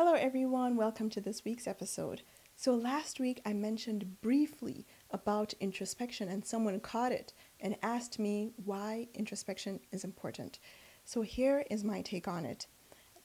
Hello, everyone. Welcome to this week's episode. So, last week I mentioned briefly about introspection, and someone caught it and asked me why introspection is important. So, here is my take on it.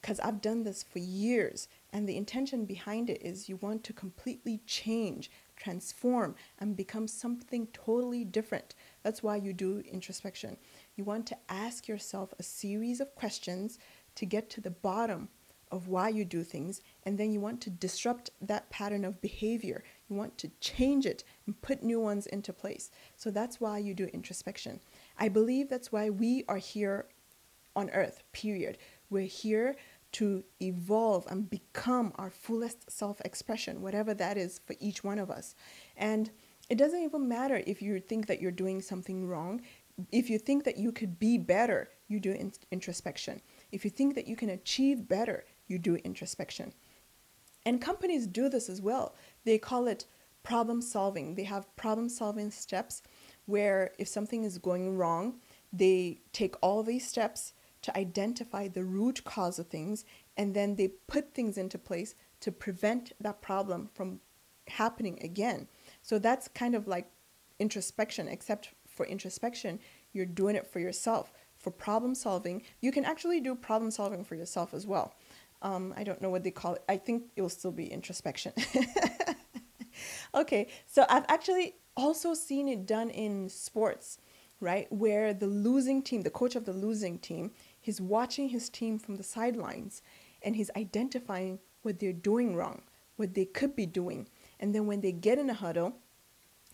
Because I've done this for years, and the intention behind it is you want to completely change, transform, and become something totally different. That's why you do introspection. You want to ask yourself a series of questions to get to the bottom of why you do things, and then you want to disrupt that pattern of behavior. You want to change it and put new ones into place. So that's why you do introspection. I believe that's why we are here on earth, period. We're here to evolve and become our fullest self-expression, whatever that is for each one of us. And it doesn't even matter if you think that you're doing something wrong. If you think that you could be better, you do introspection. If you think that you can achieve better, you do introspection. And companies do this as well. They call it problem solving. They have problem solving steps where if something is going wrong, they take all these steps to identify the root cause of things, and then they put things into place to prevent that problem from happening again. So that's kind of like introspection, except for introspection, you're doing it for yourself. For problem solving, you can actually do problem solving for yourself as well. I don't know what they call it. I think it will still be introspection. Okay, so I've actually also seen it done in sports, right? Where the losing team, the coach of the losing team, he's watching his team from the sidelines and he's identifying what they're doing wrong, what they could be doing. And then when they get in a huddle,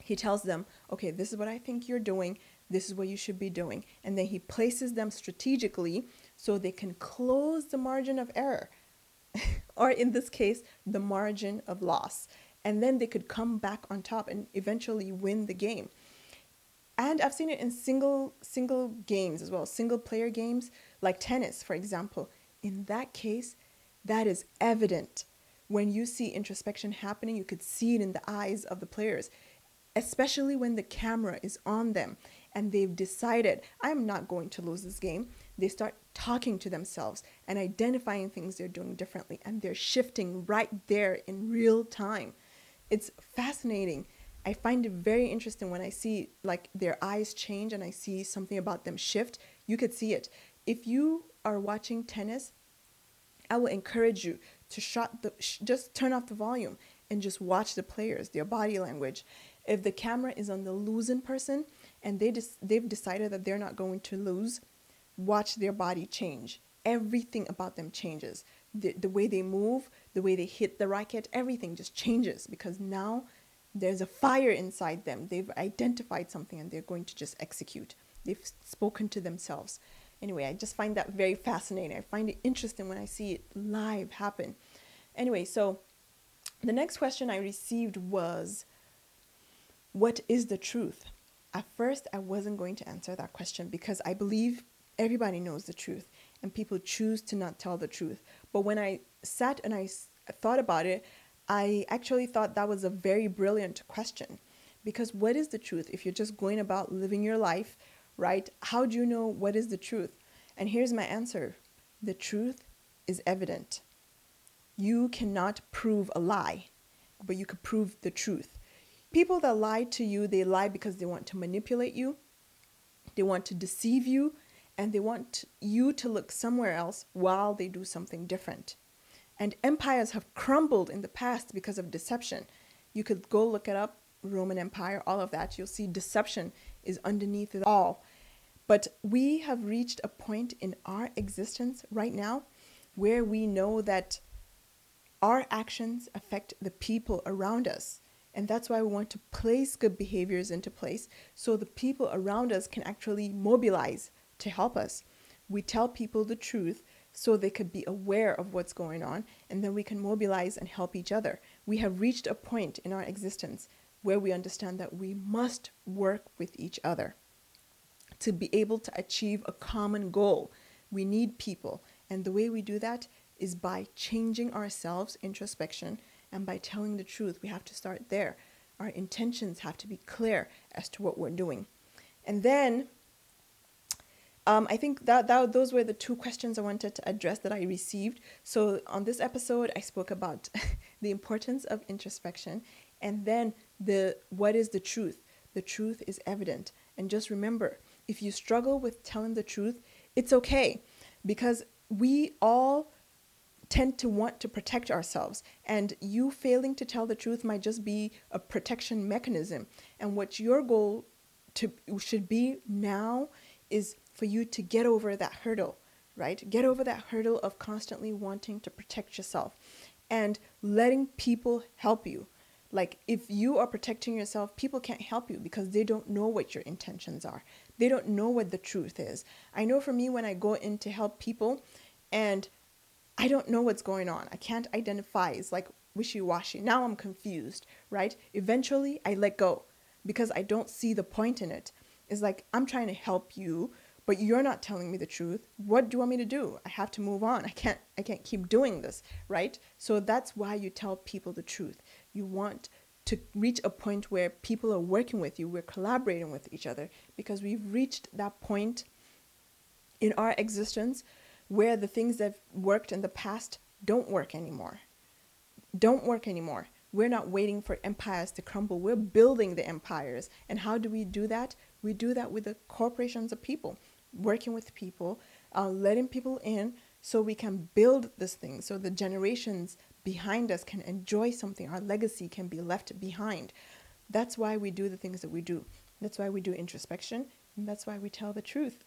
he tells them, okay, this is what I think you're doing. This is what you should be doing. And then he places them strategically so they can close the margin of error, or in this case, the margin of loss. And then they could come back on top and eventually win the game. And I've seen it in single games as well, single player games, like tennis, for example. In that case, that is evident. When you see introspection happening, you could see it in the eyes of the players, especially when the camera is on them and they've decided, I'm not going to lose this game. They start talking to themselves and identifying things they're doing differently, and they're shifting right there in real time. It's fascinating. I find it very interesting when I see like their eyes change and I see something about them shift. You could see it. If you are watching tennis, I will encourage you to just turn off the volume and just watch the players, their body language. If the camera is on the losing person and they've decided that they're not going to lose, watch their body change. Everything about them changes. The way they move, the way they hit the racket, everything just changes because now there's a fire inside them. They've identified something and they're going to just execute. They've spoken to themselves. Anyway, I just find that very fascinating. I find it interesting when I see it live happen. Anyway, so the next question I received was, what is the truth? At first, I wasn't going to answer that question because I believe everybody knows the truth and people choose to not tell the truth. But when I sat and I thought about it, I actually thought that was a very brilliant question, because what is the truth? If you're just going about living your life, right? How do you know what is the truth? And here's my answer. The truth is evident. You cannot prove a lie, but you could prove the truth. People that lie to you, they lie because they want to manipulate you, they want to deceive you, and they want you to look somewhere else while they do something different. And empires have crumbled in the past because of deception. You could go look it up, Roman Empire, all of that. You'll see deception is underneath it all. But we have reached a point in our existence right now where we know that our actions affect the people around us. And that's why we want to place good behaviors into place so the people around us can actually mobilize to help us. We tell people the truth so they could be aware of what's going on, and then we can mobilize and help each other. We have reached a point in our existence where we understand that we must work with each other to be able to achieve a common goal. We need people, and the way we do that is by changing ourselves, introspection, and by telling the truth. We have to start there. Our intentions have to be clear as to what we're doing. And then I think that those were the two questions I wanted to address that I received. So on this episode, I spoke about the importance of introspection, and then the what is the truth. The truth is evident, and just remember, if you struggle with telling the truth, it's okay, because we all tend to want to protect ourselves, and you failing to tell the truth might just be a protection mechanism. And what your goal to should be now is for you to get over that hurdle, right? Get over that hurdle of constantly wanting to protect yourself and letting people help you. Like, if you are protecting yourself, people can't help you because they don't know what your intentions are. They don't know what the truth is. I know for me, when I go in to help people and I don't know what's going on, I can't identify. It's like wishy-washy. Now I'm confused, right? Eventually, I let go because I don't see the point in it. It's like, I'm trying to help you, but you're not telling me the truth. What do you want me to do? I have to move on. I can't keep doing this, right? So that's why you tell people the truth. You want to reach a point where people are working with you, we're collaborating with each other, because we've reached that point in our existence where the things that worked in the past don't work anymore. Don't work anymore. We're not waiting for empires to crumble. We're building the empires. And how do we do that? We do that with the corporations of people, working with people, letting people in so we can build this thing, so the generations behind us can enjoy something. Our legacy can be left behind. That's why we do the things that we do. That's why we do introspection. And that's why we tell the truth.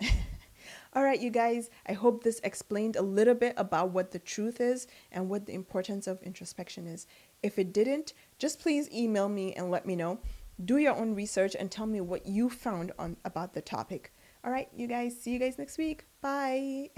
All right, you guys, I hope this explained a little bit about what the truth is and what the importance of introspection is. If it didn't, just please email me and let me know. Do your own research and tell me what you found on about the topic. All right, you guys, see you guys next week. Bye.